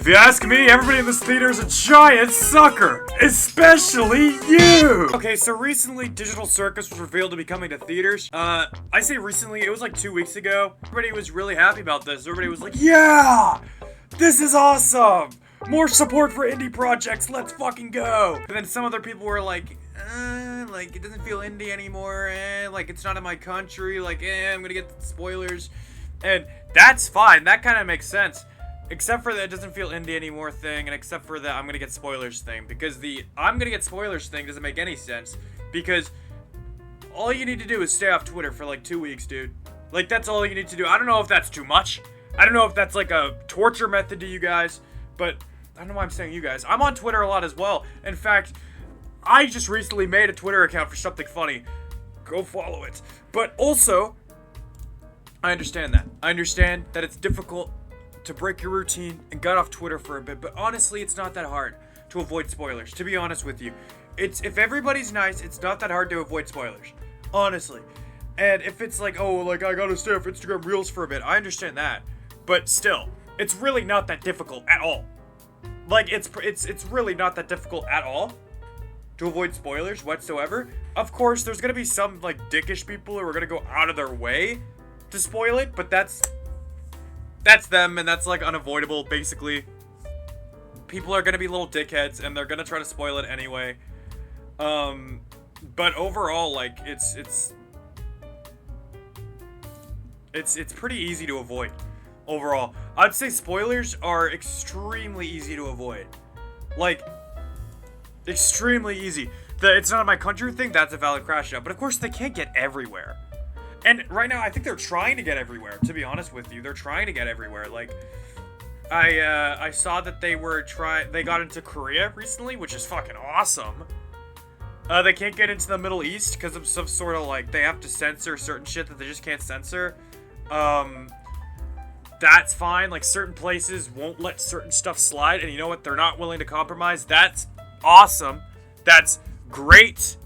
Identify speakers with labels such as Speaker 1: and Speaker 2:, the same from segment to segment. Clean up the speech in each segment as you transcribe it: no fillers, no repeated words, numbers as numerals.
Speaker 1: If you ask me, everybody in this theater is a giant sucker! Especially you! Okay, so recently Digital Circus was revealed to be coming to theaters. I say recently, it was like 2 weeks ago. Everybody was really happy about this. Everybody was like, yeah! This is awesome! More support for indie projects, let's fucking go! And then some other people were like, it doesn't feel indie anymore, like it's not in my country, like, I'm gonna get the spoilers. And that's fine, that kind of makes sense. Except for that it doesn't feel indie anymore thing, and except for the I'm gonna get spoilers thing. Because the I'm gonna get spoilers thing doesn't make any sense. Because all you need to do is stay off Twitter for like 2 weeks, dude. Like, that's all you need to do. I don't know if that's too much. I don't know if that's like a torture method to you guys. But I don't know why I'm saying you guys. I'm on Twitter a lot as well. In fact, I just recently made a Twitter account for something funny. Go follow it. But also, I understand that. I understand that it's difficult to break your routine and got off Twitter for a bit, but honestly, it's not that hard to avoid spoilers, to be honest with you. If everybody's nice, it's not that hard to avoid spoilers, honestly. And if it's like, oh, like, I gotta stay off Instagram Reels for a bit, I understand that, but still, it's really not that difficult at all. Like, it's really not that difficult at all to avoid spoilers whatsoever. Of course, there's gonna be some, like, dickish people who are gonna go out of their way to spoil it, but that's them, and that's, like, unavoidable, basically. People are gonna be little dickheads, and they're gonna try to spoil it anyway. But overall, like, it's pretty easy to avoid, overall. I'd say spoilers are extremely easy to avoid. Like, extremely easy. The it's not my country thing, that's a valid crash out, but of course they can't get everywhere. And right now, I think they're trying to get everywhere, to be honest with you. They're trying to get everywhere. Like, I saw that they got into Korea recently, which is fucking awesome. They can't get into the Middle East because of some sort of, like, they have to censor certain shit that they just can't censor. That's fine. Like, certain places won't let certain stuff slide, and you know what? They're not willing to compromise. That's awesome. That's great.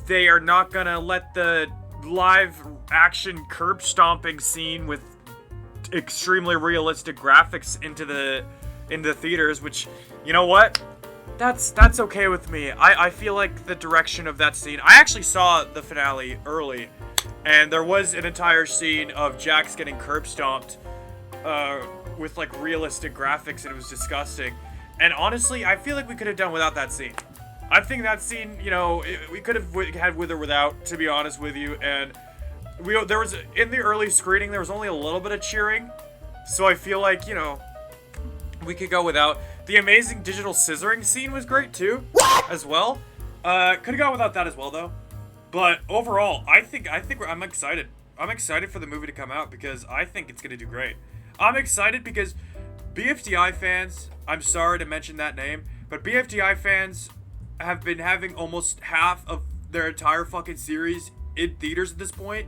Speaker 1: They are not gonna let the live action curb stomping scene with extremely realistic graphics into the theaters, which, you know what, that's okay with me. I feel like the direction of that scene, I actually saw the finale early, and there was an entire scene of Jax getting curb stomped with, like, realistic graphics, and it was disgusting. And honestly, I feel like we could have done without that scene. I think that scene, you know, we could have had with or without, to be honest with you. And there was, in the early screening, there was only a little bit of cheering. So I feel like, you know, we could go without. The amazing digital scissoring scene was great, too, as well. Could have gone without that as well, though. But overall, I'm excited. I'm excited for the movie to come out because I think it's going to do great. I'm excited because BFDI fans, I'm sorry to mention that name, but BFDI fans have been having almost half of their entire fucking series in theaters at this point,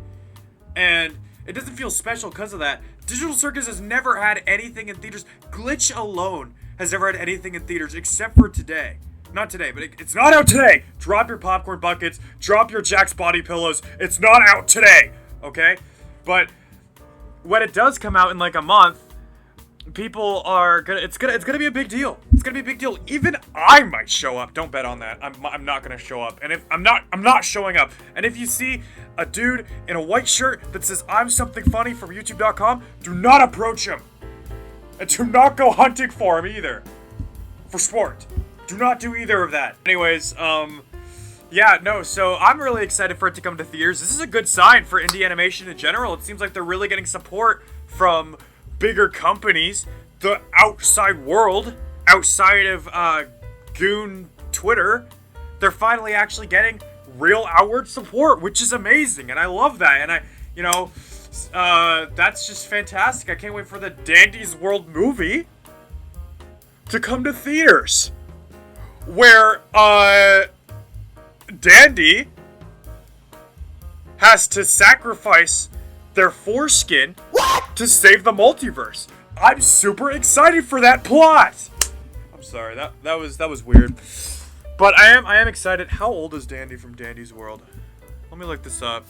Speaker 1: and it doesn't feel special because of that. Digital Circus has never had anything in theaters. Glitch alone has never had anything in theaters except for today. Not today, but it's not out today. Drop your popcorn buckets, drop your Jack's body pillows. It's not out today, okay? But when it does come out in like a month, people are gonna. It's gonna be a big deal. It's gonna be a big deal. Even I might show up. Don't bet on that. I'm not gonna show up. And if I'm not showing up. And if you see a dude in a white shirt that says I'm something funny from YouTube.com, do not approach him. And do not go hunting for him either. For sport. Do not do either of that. Anyways, yeah, no, so I'm really excited for it to come to theaters. This is a good sign for indie animation in general. It seems like they're really getting support from bigger companies, the outside world, outside of Goon Twitter. They're finally actually getting real outward support, which is amazing, and I love that. And that's just fantastic. I can't wait for the Dandy's World movie to come to theaters, where Dandy has to sacrifice their foreskin to save the multiverse. I'm super excited for that plot. I'm sorry, that was weird, but I am excited. How old is Dandy from Dandy's World? Let me look this up.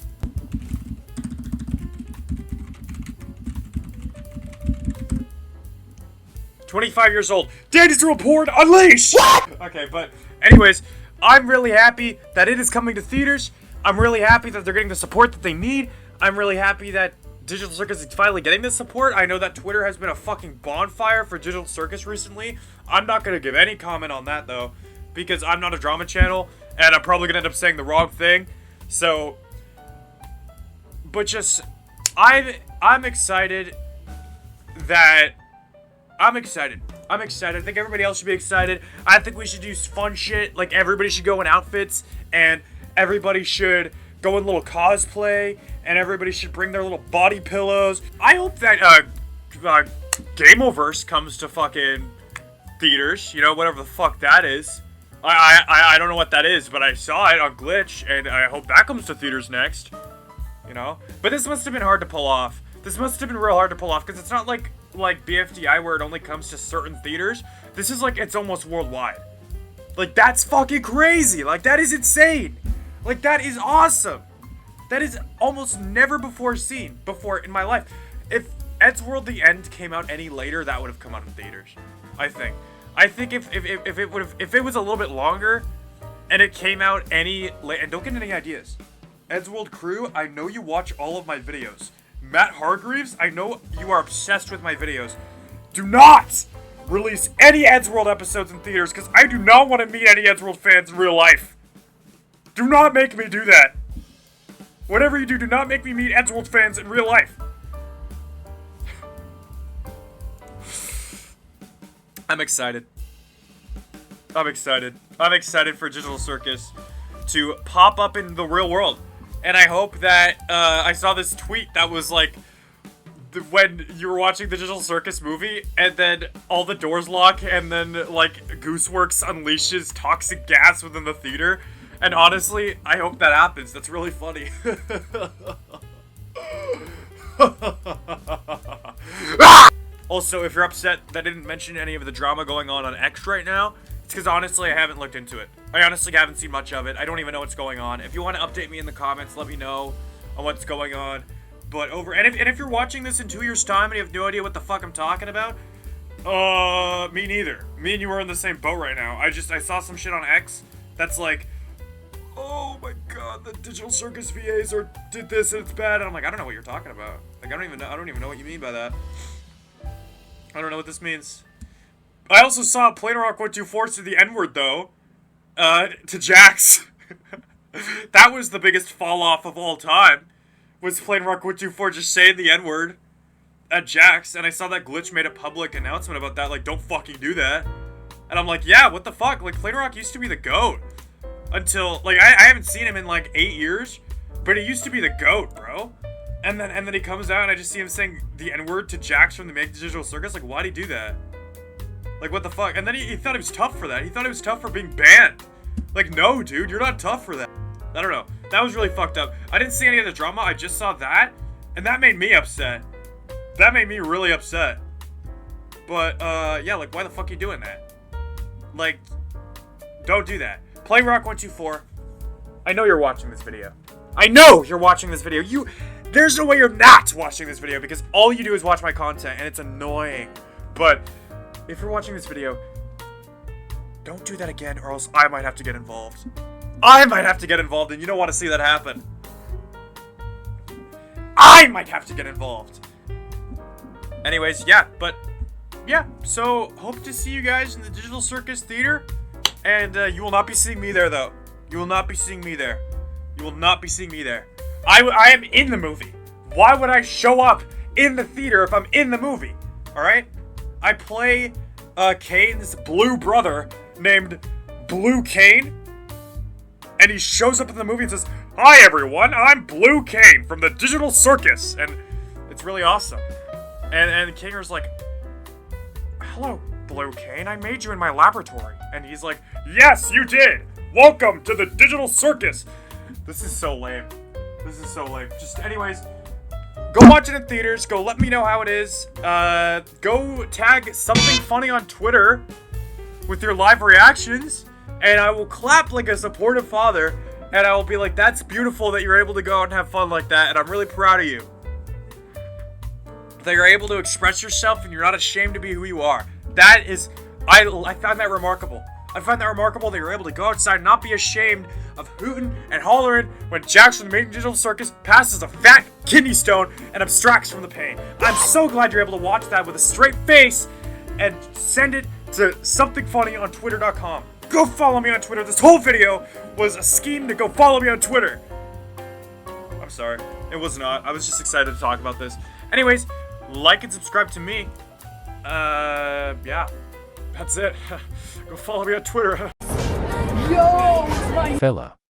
Speaker 1: 25 years old. Danny's World Porn Unleashed! What? Okay, but anyways, I'm really happy that it is coming to theaters. I'm really happy that they're getting the support that they need. I'm really happy that Digital Circus is finally getting this support. I know that Twitter has been a fucking bonfire for Digital Circus recently. I'm not going to give any comment on that, though, because I'm not a drama channel, and I'm probably going to end up saying the wrong thing. So, but just, I'm excited that, I'm excited. I think everybody else should be excited. I think we should do fun shit. Like, everybody should go in outfits, and everybody should go in little cosplay, and everybody should bring their little body pillows. I hope that Gameoverse comes to fucking theaters, you know, whatever the fuck that is. I don't know what that is, but I saw it on Glitch, and I hope that comes to theaters next, you know? But this must have been hard to pull off. This must have been real hard to pull off, because it's not like BFDI where it only comes to certain theaters. This is like, it's almost worldwide. Like, that's fucking crazy. Like, that is insane. Like, that is awesome. That is almost never before seen before in my life. If Eddsworld The End came out any later, that would have come out in theaters. I think if it was a little bit longer, and it came out any late, and don't get any ideas. Eddsworld crew, I know you watch all of my videos. Matt Hargreaves, I know you are obsessed with my videos. Do not release any Eddsworld episodes in theaters, because I do not want to meet any Eddsworld fans in real life. Do not make me do that. Whatever you do, do not make me meet Eddsworld fans in real life. I'm excited. I'm excited for Digital Circus to pop up in the real world. And I hope that, I saw this tweet that was like, when you were watching the Digital Circus movie, and then all the doors lock, and then, like, Gooseworks unleashes toxic gas within the theater. And honestly, I hope that happens. That's really funny. Also, if you're upset that I didn't mention any of the drama going on X right now, it's because honestly, I haven't looked into it. I honestly haven't seen much of it. I don't even know what's going on. If you want to update me in the comments, let me know on what's going on. But if you're watching this in 2 years' time and you have no idea what the fuck I'm talking about, me neither. Me and you are in the same boat right now. I saw some shit on X that's like, oh my god, the Digital Circus VAs did this and it's bad, and I'm like, I don't know what you're talking about. Like, I don't even know what you mean by that. I don't know what this means. I also saw Plain Rock 124 to the N-word, though, to Jax. That was the biggest fall-off of all time, was Plain Rock 124 just saying the N-word at Jax, and I saw that Glitch made a public announcement about that, like, don't fucking do that. And I'm like, yeah, what the fuck? Like, Plain Rock used to be the GOAT. Until, like, I haven't seen him in, like, 8 years, but he used to be the GOAT, bro. And then he comes out and I just see him saying the N-word to Jax from the Make Digital Circus. Like, why'd he do that? Like, what the fuck? And then he thought he was tough for that. He thought he was tough for being banned. Like, no, dude, you're not tough for that. I don't know. That was really fucked up. I didn't see any of the drama. I just saw that, and that made me upset. That made me really upset. But, yeah, like, why the fuck are you doing that? Like, don't do that. Plain Rock 124, I know you're watching this video. I know you're watching this video. There's no way you're not watching this video, because all you do is watch my content, and it's annoying. But if you're watching this video, don't do that again, or else I might have to get involved. I might have to get involved, and you don't want to see that happen. I might have to get involved. Anyways, yeah, so hope to see you guys in the Digital Circus Theater. And you will not be seeing me there, though. You will not be seeing me there. You will not be seeing me there. I am in the movie. Why would I show up in the theater if I'm in the movie? Alright? I play Kane's blue brother named Blue Kane. And he shows up in the movie and says, "Hi everyone, I'm Blue Kane from the Digital Circus." And it's really awesome. And Kinger's like, "Hello, Blue Kane, I made you in my laboratory." And he's like, "Yes, you did! Welcome to the Digital Circus!" This is so lame. This is so lame. Just, anyways, go watch it in theaters. Go let me know how it is. Go tag something funny on Twitter with your live reactions. And I will clap like a supportive father. And I will be like, that's beautiful that you're able to go out and have fun like that. And I'm really proud of you. That you're able to express yourself and you're not ashamed to be who you are. That is, I find that remarkable. I find that remarkable that you're able to go outside and not be ashamed of hooting and hollering when Jax from the main Digital Circus passes a fat kidney stone and abstracts from the pain. I'm so glad you're able to watch that with a straight face and send it to something funny on twitter.com. Go follow me on Twitter. This whole video was a scheme to go follow me on Twitter. I'm sorry. It was not. I was just excited to talk about this. Anyways, like and subscribe to me. Yeah. That's it. Go follow me on Twitter.
Speaker 2: Yo, it's my
Speaker 3: Fella.